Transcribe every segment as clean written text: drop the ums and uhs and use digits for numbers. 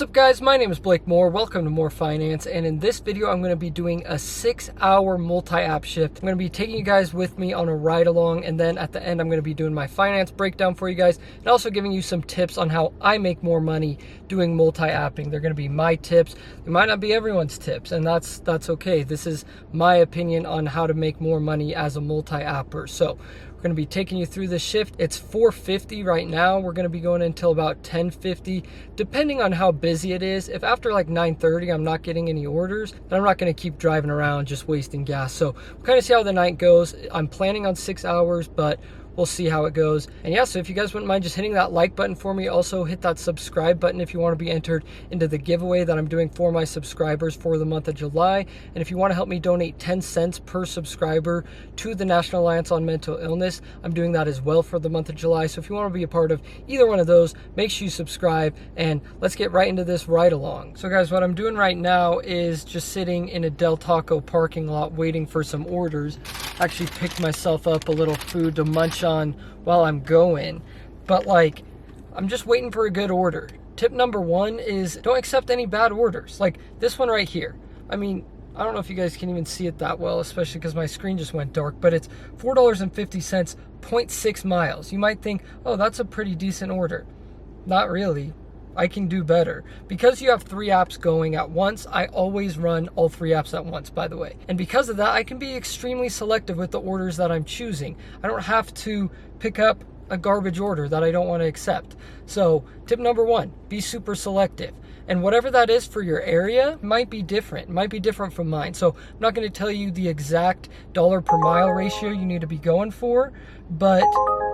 What's up guys, my name is Blake Moore, welcome to More Finance, and in this video I'm going to be doing a 6-hour multi-app shift. I'm going to be taking you guys with me on a ride along, and then at the end I'm going to be doing my finance breakdown for you guys, and also giving you some tips on how I make more money doing multi-apping. They're going to be my tips. They might not be everyone's tips, and that's okay. This is my opinion on how to make more money as a multi-apper. So we're going to be taking you through this shift. It's 4:50 right now. We're going to be going until about 10:50, depending on how busy it is. If after like 9:30 I'm not getting any orders, then I'm not going to keep driving around just wasting gas. So we'll kind of see how the night goes. I'm planning on 6 hours, but we'll see how it goes. And yeah, so if you guys wouldn't mind just hitting that like button for me, also hit that subscribe button if you want to be entered into the giveaway that I'm doing for my subscribers for the month of July. And if you want to help me donate 10 cents per subscriber to the National Alliance on Mental Illness, I'm doing that as well for the month of July. So if you want to be a part of either one of those, make sure you subscribe, and let's get right into this ride along. So guys, what I'm doing right now is just sitting in a Del Taco parking lot waiting for some orders. I actually picked myself up a little food to munch on while I'm going, but like, I'm just waiting for a good order. Tip number one is don't accept any bad orders. Like this one right here. I mean, I don't know if you guys can even see it that well, especially because my screen just went dark, but it's $4.50, 0.6 miles. You might think, oh, that's a pretty decent order. Not really. I can do better. Because you have 3 apps going at once, I always run all 3 apps at once, by the way. And because of that, I can be extremely selective with the orders that I'm choosing. I don't have to pick up a garbage order that I don't want to accept. So tip number one, be super selective. And whatever that is for your area might be different. It might be different from mine. So I'm not going to tell you the exact dollar per mile ratio you need to be going for, but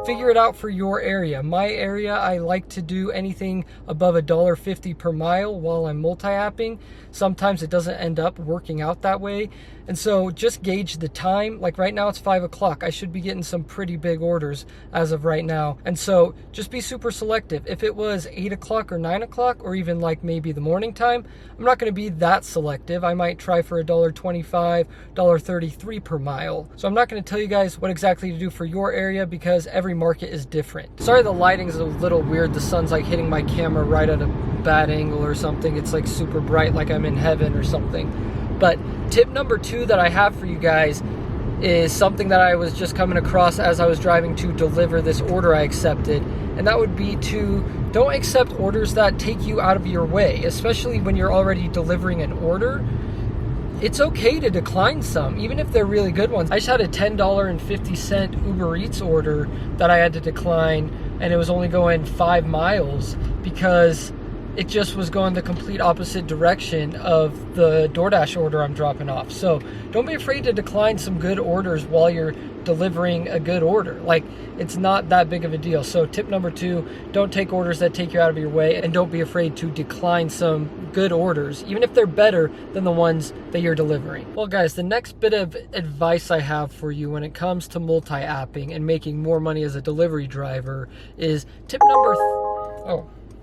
figure it out for your area. My area, I like to do anything above $1.50 per mile while I'm multi-apping. Sometimes it doesn't end up working out that way. And so just gauge the time. Like right now it's 5 o'clock. I should be getting some pretty big orders as of right now. And so just be super selective. If it was 8 o'clock or 9 o'clock, or even like maybe the morning time, I'm not going to be that selective. I might try for $1.25, $1.33 per mile. So I'm not going to tell you guys what exactly to do for your area because every market is different. Sorry, the lighting's a little weird. The sun's like hitting my camera right at a bad angle or something. It's like super bright, like I'm in heaven or something. But tip number 2 that I have for you guys is something that I was just coming across as I was driving to deliver this order I accepted, and that would be to don't accept orders that take you out of your way, especially when you're already delivering an order. It's okay to decline some, even if they're really good ones. I just had a $10.50 Uber Eats order that I had to decline, and it was only going 5 miles because it just was going the complete opposite direction of the Doordash order I'm dropping off. So don't be afraid to decline some good orders while you're delivering a good order. Like, it's not that big of a deal. So tip number 2, don't take orders that take you out of your way, and don't be afraid to decline some good orders, even if they're better than the ones that you're delivering. Well guys, the next bit of advice I have for you when it comes to multi-apping and making more money as a delivery driver is tip number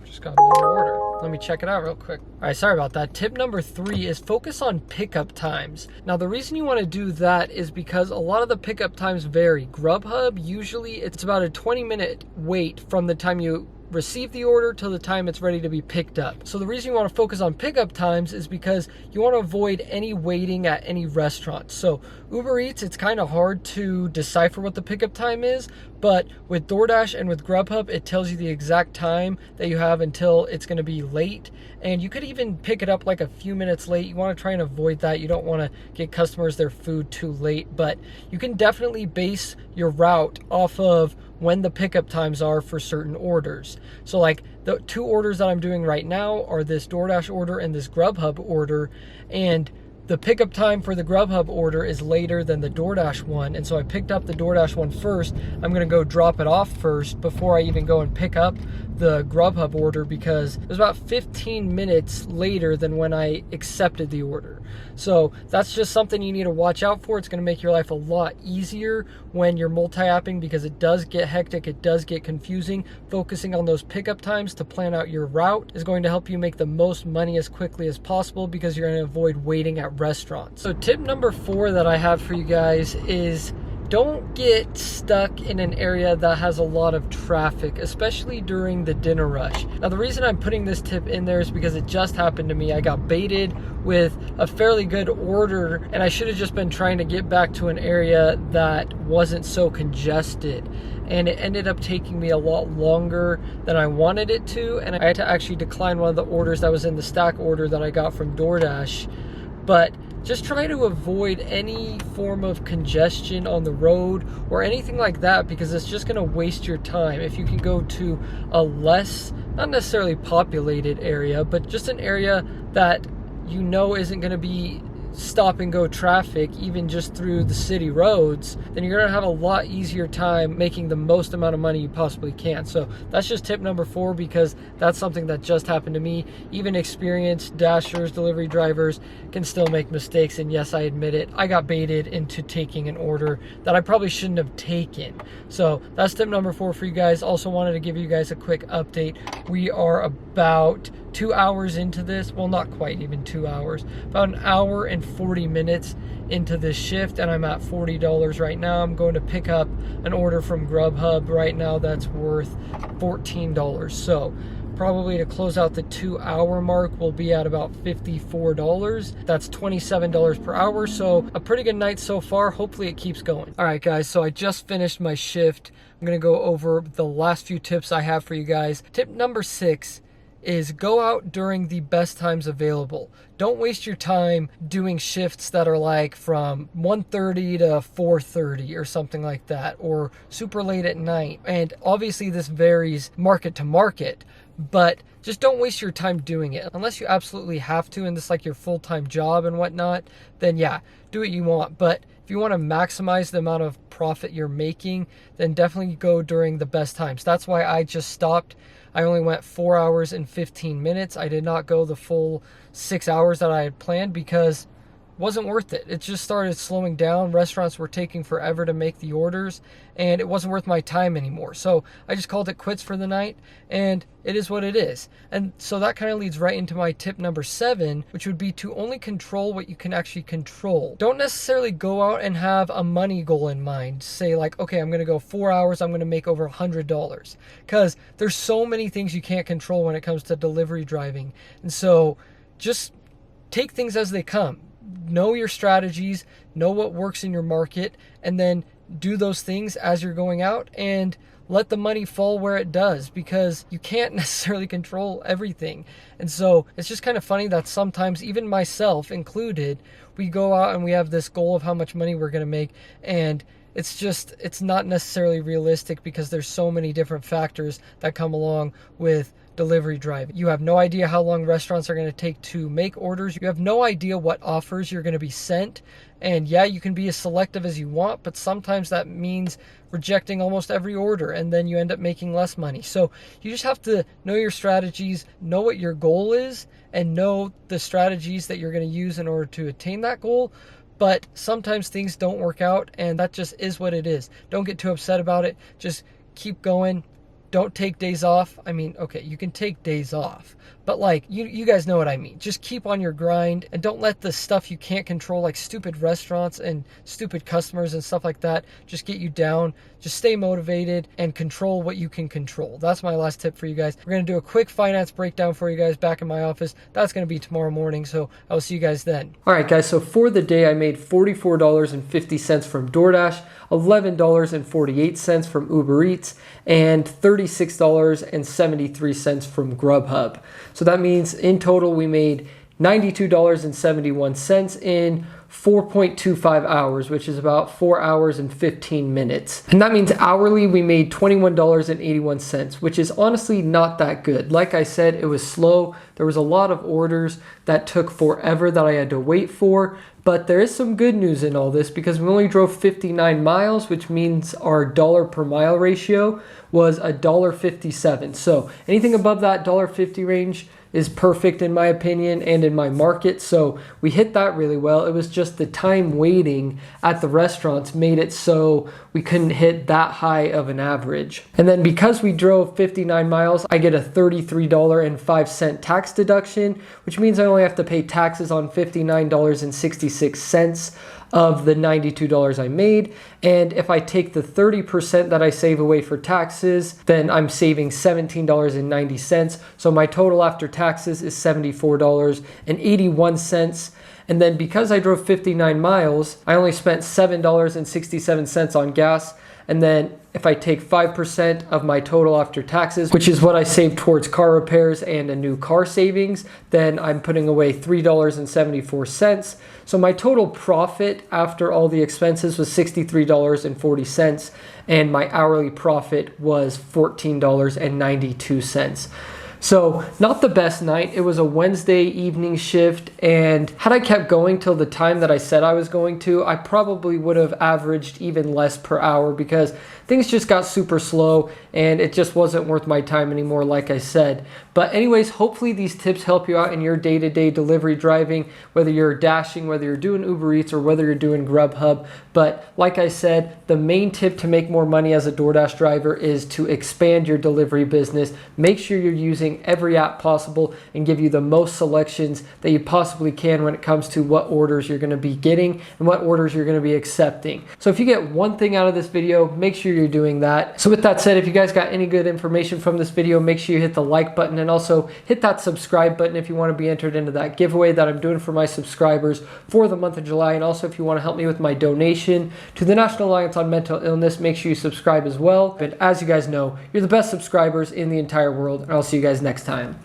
just got another order. Let me check it out real quick. All right, sorry about that. Tip number 3 is focus on pickup times. Now, the reason you want to do that is because a lot of the pickup times vary. Grubhub, usually it's about a 20-minute wait from the time you receive the order till the time it's ready to be picked up. So the reason you want to focus on pickup times is because you want to avoid any waiting at any restaurant. So Uber Eats, it's kind of hard to decipher what the pickup time is, but with DoorDash and with Grubhub, it tells you the exact time that you have until it's going to be late. And you could even pick it up like a few minutes late. You want to try and avoid that. You don't want to get customers their food too late, but you can definitely base your route off of when the pickup times are for certain orders. So like the 2 orders that I'm doing right now are this DoorDash order and this Grubhub order, and the pickup time for the Grubhub order is later than the DoorDash one, and so I picked up the DoorDash one first. I'm gonna go drop it off first before I even go and pick up the Grubhub order because it was about 15 minutes later than when I accepted the order. So that's just something you need to watch out for. It's gonna make your life a lot easier when you're multi-apping because it does get hectic, it does get confusing. Focusing on those pickup times to plan out your route is going to help you make the most money as quickly as possible because you're gonna avoid waiting at restaurants. So tip number 4 that I have for you guys is don't get stuck in an area that has a lot of traffic, especially during the dinner rush. Now, the reason I'm putting this tip in there is because it just happened to me. I got baited with a fairly good order, and I should have just been trying to get back to an area that wasn't so congested. And it ended up taking me a lot longer than I wanted it to, and I had to actually decline one of the orders that was in the stack order that I got from Doordash. But just try to avoid any form of congestion on the road or anything like that, because it's just going to waste your time. If you can go to a less, not necessarily populated area, but just an area that you know isn't going to be stop and go traffic, even just through the city roads, then you're gonna have a lot easier time making the most amount of money you possibly can. So that's just tip number 4, because that's something that just happened to me. Even experienced dashers, delivery drivers can still make mistakes, and yes, I admit it, I got baited into taking an order that I probably shouldn't have taken. So that's tip number 4 for you guys. Also wanted to give you guys a quick update. We are about 2 hours into this, well, not quite even 2 hours, about an hour and 40 minutes into this shift, and I'm at $40 right now. I'm going to pick up an order from Grubhub right now that's worth $14. So probably to close out the 2 hour mark, we'll be at about $54. That's $27 per hour. So a pretty good night so far. Hopefully it keeps going. All right, guys, so I just finished my shift. I'm going to go over the last few tips I have for you guys. Tip number 6 is go out during the best times available. Don't waste your time doing shifts that are like from 1:30 to 4:30 or something like that, or super late at night. And obviously this varies market to market, but just don't waste your time doing it. Unless you absolutely have to and this is like your full-time job and whatnot, then yeah, do what you want. But if you want to maximize the amount of profit you're making, then definitely go during the best times. That's why I just stopped. I only went 4 hours and 15 minutes. I did not go the full 6 hours that I had planned because it wasn't worth it. It just started slowing down. Restaurants were taking forever to make the orders, and it wasn't worth my time anymore. So I just called it quits for the night, and it is what it is. And so that kind of leads right into my tip number 7, which would be to only control what you can actually control. Don't necessarily go out and have a money goal in mind. Say like, okay, I'm going to go 4 hours, I'm going to make over $100. Because there's so many things you can't control when it comes to delivery driving. And so just take things as they come. Know your strategies, know what works in your market, and then do those things as you're going out and let the money fall where it does, because you can't necessarily control everything. And so it's just kind of funny that sometimes, even myself included, we go out and we have this goal of how much money we're going to make, and it's not necessarily realistic because there's so many different factors that come along with delivery driving. You have no idea how long restaurants are going to take to make orders. You have no idea what offers you're going to be sent. And yeah, you can be as selective as you want, but sometimes that means rejecting almost every order, and then you end up making less money. So you just have to know your strategies, know what your goal is, and know the strategies that you're going to use in order to attain that goal. But sometimes things don't work out, and that just is what it is. Don't get too upset about it. Just keep going. Don't take days off. I mean, okay, you can take days off, but like, you guys know what I mean. Just keep on your grind, and don't let the stuff you can't control, like stupid restaurants and stupid customers and stuff like that, just get you down. Just stay motivated and control what you can control. That's my last tip for you guys. We're going to do a quick finance breakdown for you guys back in my office. That's going to be tomorrow morning, so I will see you guys then. All right, guys, so for the day, I made $44.50 from Doordash, $11.48 from Uber Eats, and $36.73 from Grubhub. So that means in total we made $92.71 in 4.25 hours, which is about 4 hours and 15 minutes. And that means hourly we made $21.81, which is honestly not that good. Like I said, it was slow. There was a lot of orders that took forever that I had to wait for. But there is some good news in all this, because we only drove 59 miles, which means our dollar per mile ratio was $1.57. So anything above that $1.50 range is perfect in my opinion and in my market. So we hit that really well. It was just the time waiting at the restaurants made it so we couldn't hit that high of an average. And then because we drove 59 miles, I get a $33.05 tax deduction, which means I only have to pay taxes on $59.66 of the $92 I made. And if I take the 30% that I save away for taxes, then I'm saving $17.90. So my total after taxes is $74.81. And then because I drove 59 miles, I only spent $7.67 on gas. And then if I take 5% of my total after taxes, which is what I saved towards car repairs and a new car savings, then I'm putting away $3.74. So my total profit after all the expenses was $63.40, and my hourly profit was $14.92. So not the best night. It was a Wednesday evening shift, and had I kept going till the time that I said I was going to, I probably would have averaged even less per hour because things just got super slow and it just wasn't worth my time anymore, like I said. But anyways, hopefully these tips help you out in your day-to-day delivery driving, whether you're dashing, whether you're doing Uber Eats, or whether you're doing Grubhub. But like I said, the main tip to make more money as a DoorDash driver is to expand your delivery business. Make sure you're using every app possible and give you the most selections that you possibly can when it comes to what orders you're going to be getting and what orders you're going to be accepting. So if you get one thing out of this video, make sure you're doing that. So with that said, if you guys got any good information from this video, make sure you hit the like button and also hit that subscribe button if you want to be entered into that giveaway that I'm doing for my subscribers for the month of July. And also if you want to help me with my donation to the National Alliance on Mental Illness, make sure you subscribe as well. But as you guys know, you're the best subscribers in the entire world, and I'll see you guys next time.